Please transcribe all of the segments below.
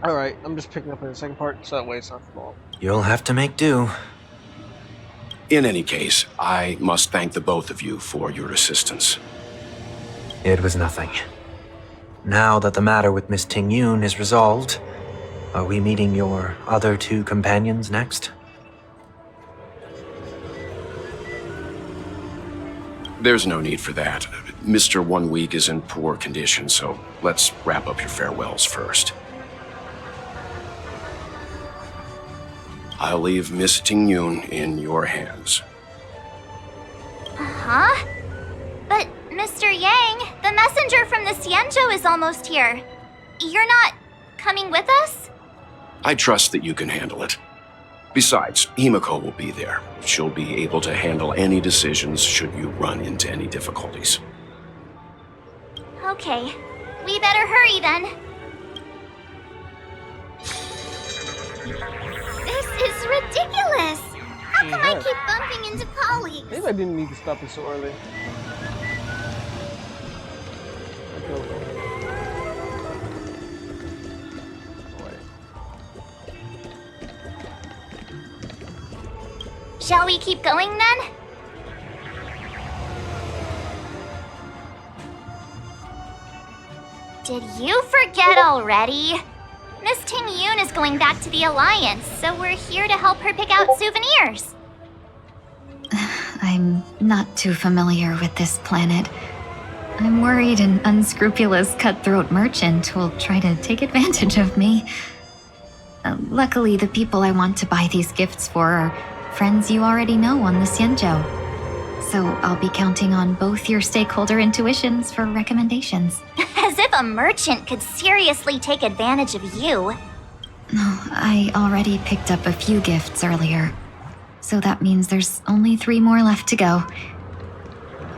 Alright, I'm just picking up in the second part, so that way it's not too long. You'll have to make do. In any case, I must thank the both of you for your assistance. It was nothing. Now that the matter with Miss Ting Yun is resolved, are we meeting your other two companions next? There's no need for that. Mr. 1 Week is in poor condition, so let's wrap up your farewells first. I'll leave Miss Ting Yun in your hands. Huh? But, Mr. Yang, the messenger from the Xianzhou is almost here. You're not coming with us? I trust that you can handle it. Besides, Himiko will be there. She'll be able to handle any decisions should you run into any difficulties. Okay, we better hurry then. This is ridiculous! How come I keep bumping into colleagues? Maybe I didn't need to stop it so early. Shall we keep going then? Did you forget already? Miss Ting Yun is going back to the Alliance, so we're here to help her pick out souvenirs. I'm not too familiar with this planet. I'm worried an unscrupulous cutthroat merchant will try to take advantage of me. Luckily, the people I want to buy these gifts for are friends you already know on the Xianzhou. So I'll be counting on both your stakeholder intuitions for recommendations. As if a merchant could seriously take advantage of you. No, I already picked up a few gifts earlier. So that means there's only 3 more left to go.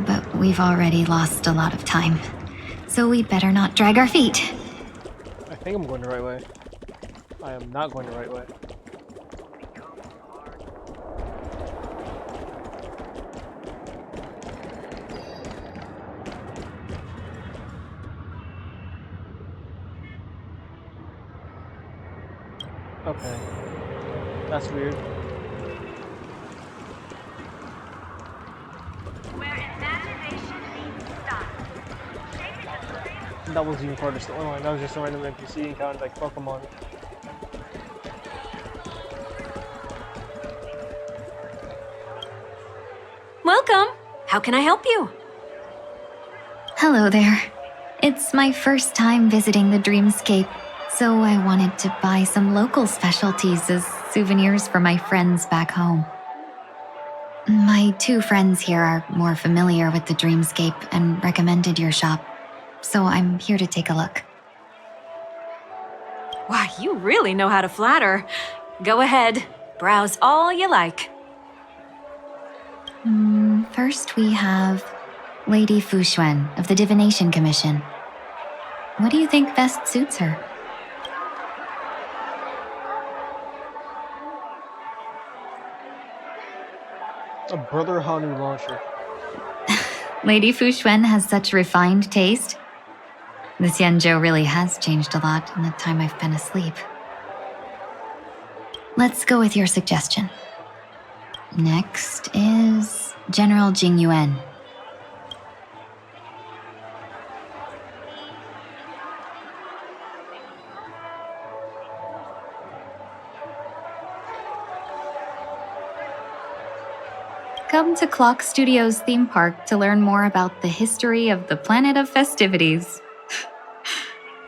But we've already lost a lot of time. So we'd better not drag our feet. I think I'm going the right way. I am not going the right way. Okay. That's weird. Where imagination meets style. That wasn't even part of the storyline. That was just a random NPC encounter like Pokemon. Welcome! How can I help you? Hello there. It's my first time visiting the Dreamscape, so I wanted to buy some local specialties as souvenirs for my friends back home. My 2 friends here are more familiar with the Dreamscape and recommended your shop, so I'm here to take a look. Why, you really know how to flatter. Go ahead, browse all you like. First we have Lady Fu Xuan of the Divination Commission. What do you think best suits her? A Brother Hanu launcher. Lady Fu Xuan has such refined taste. The Xianzhou really has changed a lot in the time I've been asleep. Let's go with your suggestion. Next is General Jing Yuan. Come to Clock Studios theme park to learn more about the history of the planet of festivities.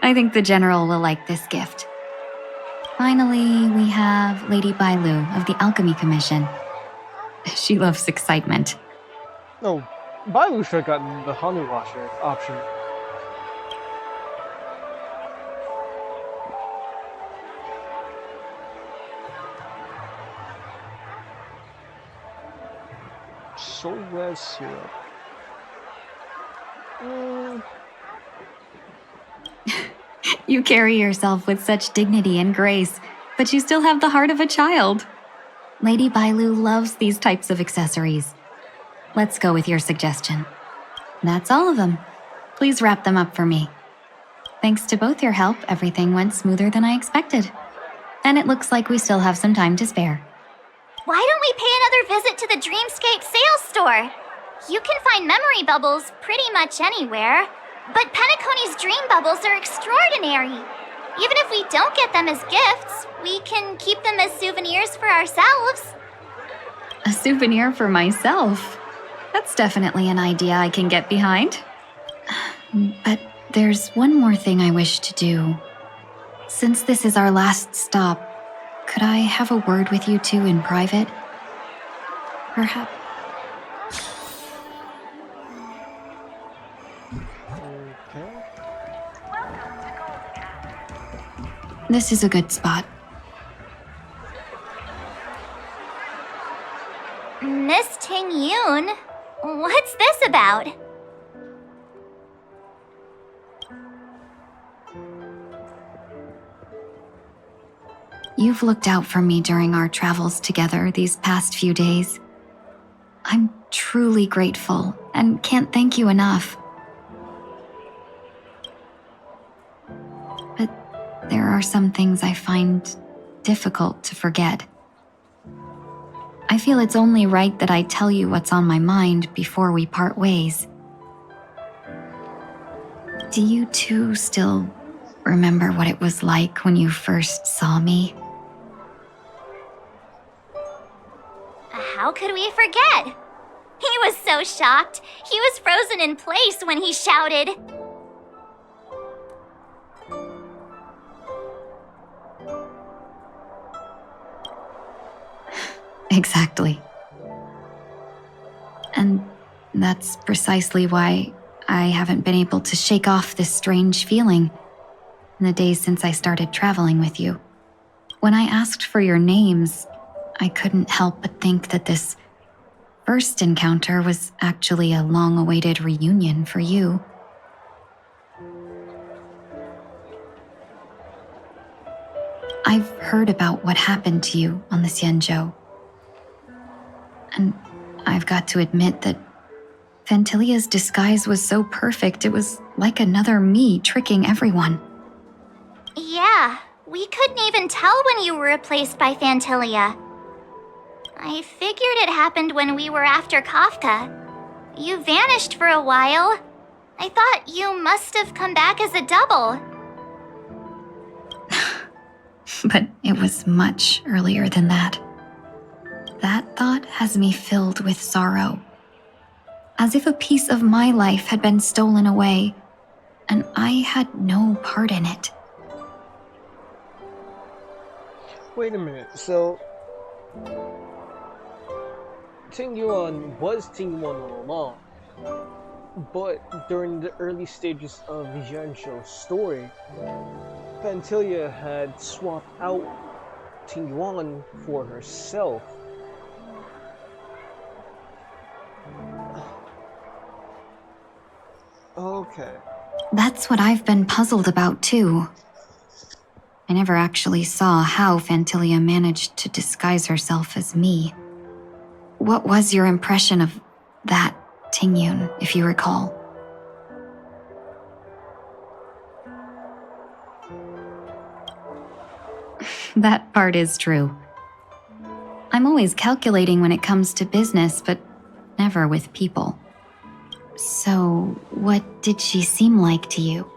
I think the General will like this gift. Finally, we have Lady Bailu of the Alchemy Commission. She loves excitement. No, Bailu should have gotten the Hanu launcher option. Soul red syrup. You carry yourself with such dignity and grace, but you still have the heart of a child. Lady Bailu loves these types of accessories. Let's go with your suggestion. That's all of them. Please wrap them up for me. Thanks to both your help, everything went smoother than I expected. And it looks like we still have some time to spare. Why don't we pay another visit to the Dreamscape sales store? You can find memory bubbles pretty much anywhere. But Penacony's dream bubbles are extraordinary. Even if we don't get them as gifts, we can keep them as souvenirs for ourselves. A souvenir for myself? That's definitely an idea I can get behind. But there's one more thing I wish to do. Since this is our last stop, could I have a word with you two in private? Perhaps. Okay. This is a good spot. Miss Ting Yoon, what's this about? You've looked out for me during our travels together these past few days. I'm truly grateful and can't thank you enough. But there are some things I find difficult to forget. I feel it's only right that I tell you what's on my mind before we part ways. Do you two still remember what it was like when you first saw me? How could we forget? He was so shocked. He was frozen in place when he shouted. Exactly. And that's precisely why I haven't been able to shake off this strange feeling in the days since I started traveling with you. When I asked for your names, I couldn't help but think that this first encounter was actually a long-awaited reunion for you. I've heard about what happened to you on the Xianzhou. And I've got to admit that Fantilia's disguise was so perfect, it was like another me tricking everyone. Yeah, we couldn't even tell when you were replaced by Fantilia. I figured it happened when we were after Kafka. You vanished for a while. I thought you must have come back as a double. But it was much earlier than that. That thought has me filled with sorrow. As if a piece of my life had been stolen away, and I had no part in it. Wait a minute, so Ting Yuan was Ting Yuan all along, but during the early stages of the Xianzhou story, Fantilia had swapped out Ting Yuan for herself. Okay. That's what I've been puzzled about too. I never actually saw how Fantilia managed to disguise herself as me. What was your impression of that Tingyun, if you recall? That part is true. I'm always calculating when it comes to business, but never with people. So, what did she seem like to you?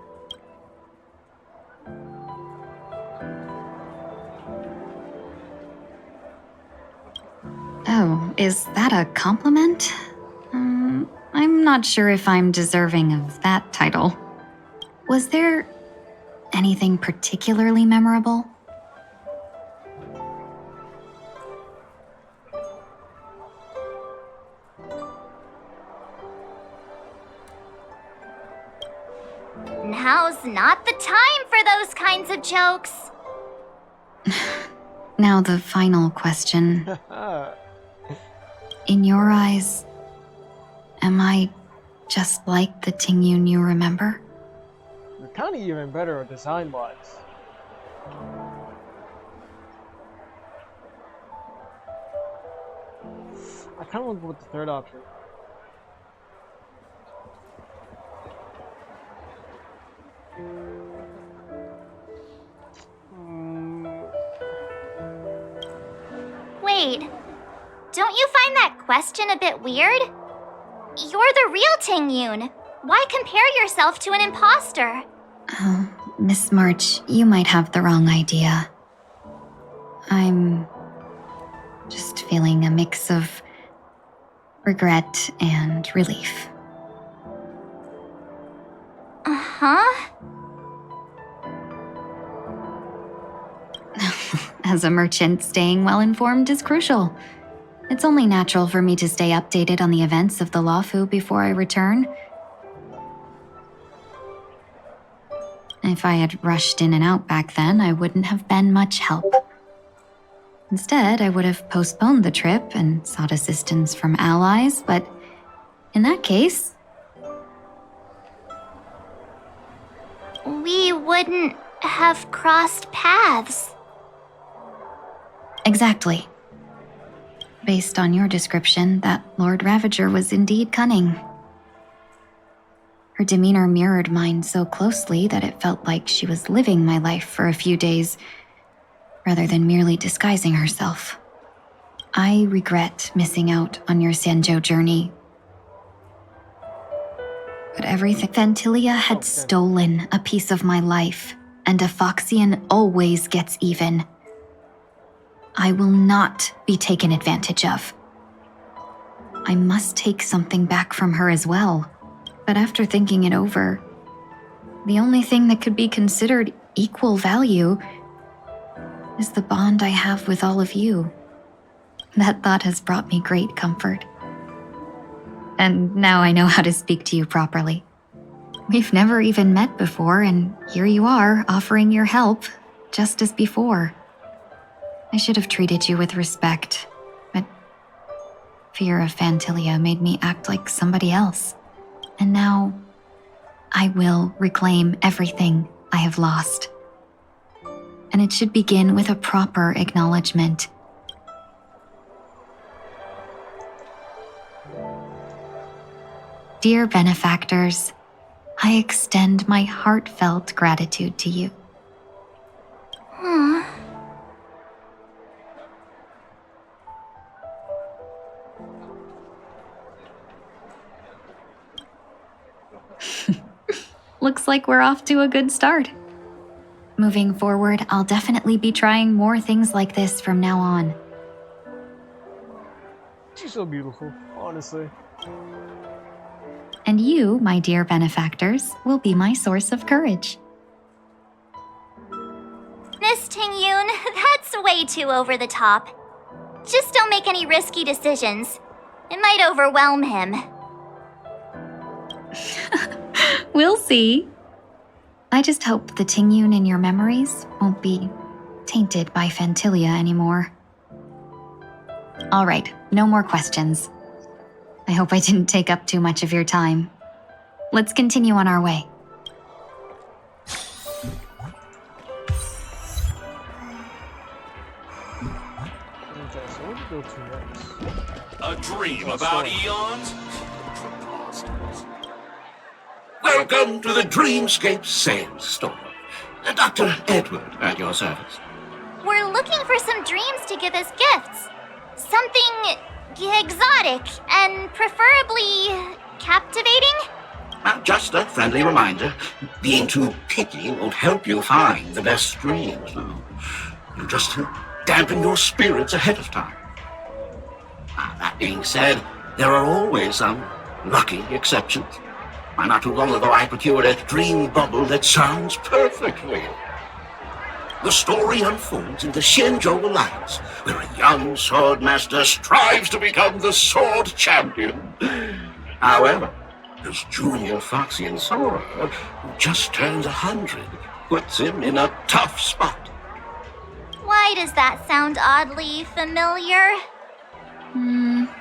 Oh, is that a compliment? I'm not sure if I'm deserving of that title. Was there anything particularly memorable? Now's not the time for those kinds of jokes. Now the final question. In your eyes, am I just like the Tingyun you remember? You're kind of even better design-wise. I kind of want to go with the third option. Wait, don't you find that question a bit weird? You're the real Ting Yun. Why compare yourself to an imposter? Oh, Miss March, you might have the wrong idea. I'm just feeling a mix of regret and relief. Uh-huh. As a merchant, staying well informed is crucial. It's only natural for me to stay updated on the events of the Lawfu before I return. If I had rushed in and out back then, I wouldn't have been much help. Instead, I would have postponed the trip and sought assistance from allies, but in that case, we wouldn't have crossed paths. exactly. Based on your description, that Lord Ravager was indeed cunning. Her demeanor mirrored mine so closely that it felt like she was living my life for a few days, rather than merely disguising herself. I regret missing out on your Sanzhou journey. But everything Fantilia had stolen a piece of my life, and a Foxian always gets even. I will not be taken advantage of. I must take something back from her as well. But after thinking it over, the only thing that could be considered equal value is the bond I have with all of you. That thought has brought me great comfort. And now I know how to speak to you properly. We've never even met before, and here you are offering your help, just as before. I should have treated you with respect, but fear of Fantilia made me act like somebody else. And now, I will reclaim everything I have lost. And it should begin with a proper acknowledgement. Dear benefactors, I extend my heartfelt gratitude to you. Looks like we're off to a good start. Moving forward, I'll definitely be trying more things like this from now on. She's so beautiful, honestly. And you, my dear benefactors, will be my source of courage. Miss Ting Yun, that's way too over the top. Just don't make any risky decisions. It might overwhelm him. We'll see. I just hope the Ting Yun in your memories won't be tainted by Fantilia anymore. All right, no more questions. I hope I didn't take up too much of your time. Let's continue on our way. Okay, so what do we go to next? A dream about eons? Welcome to the Dreamscape Sales Store. Dr. Edward at your service. We're looking for some dreams to give as gifts. Something exotic and preferably captivating. Just a friendly reminder, being too picky won't help you find the best dreams. You just dampen your spirits ahead of time. That being said, there are always some lucky exceptions. Not too long ago, I procured a dream bubble that sounds perfectly. The story unfolds in the Shenzhou Alliance, where a young swordmaster strives to become the sword champion. However, his junior Foxian Sora, who just turned 100, puts him in a tough spot. Why does that sound oddly familiar?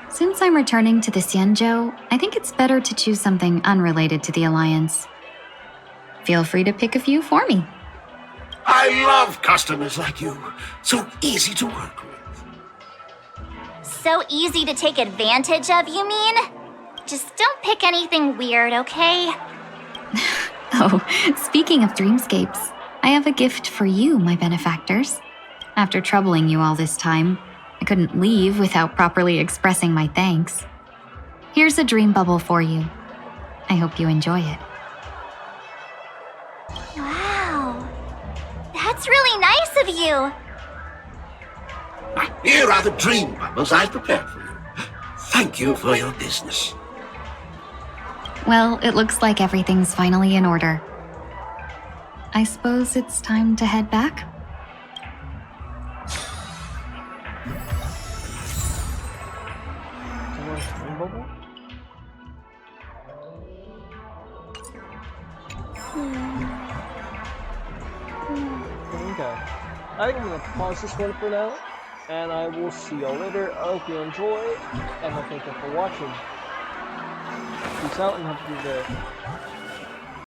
Since I'm returning to the Xianzhou, I think it's better to choose something unrelated to the Alliance. Feel free to pick a few for me. I love customers like you. So easy to work with. So easy to take advantage of, you mean? Just don't pick anything weird, okay? Oh, speaking of dreamscapes, I have a gift for you, my benefactors. After troubling you all this time, I couldn't leave without properly expressing my thanks. Here's a dream bubble for you. I hope you enjoy it. Wow. That's really nice of you. Here are the dream bubbles I've prepared for you. Thank you for your business. Well, it looks like everything's finally in order. I suppose it's time to head back? Do you want a dream bubble? Okay. I think I'm gonna pause this one for now, and I will see y'all later. I hope you enjoy, and I thank you for watching. Peace out and have a good day.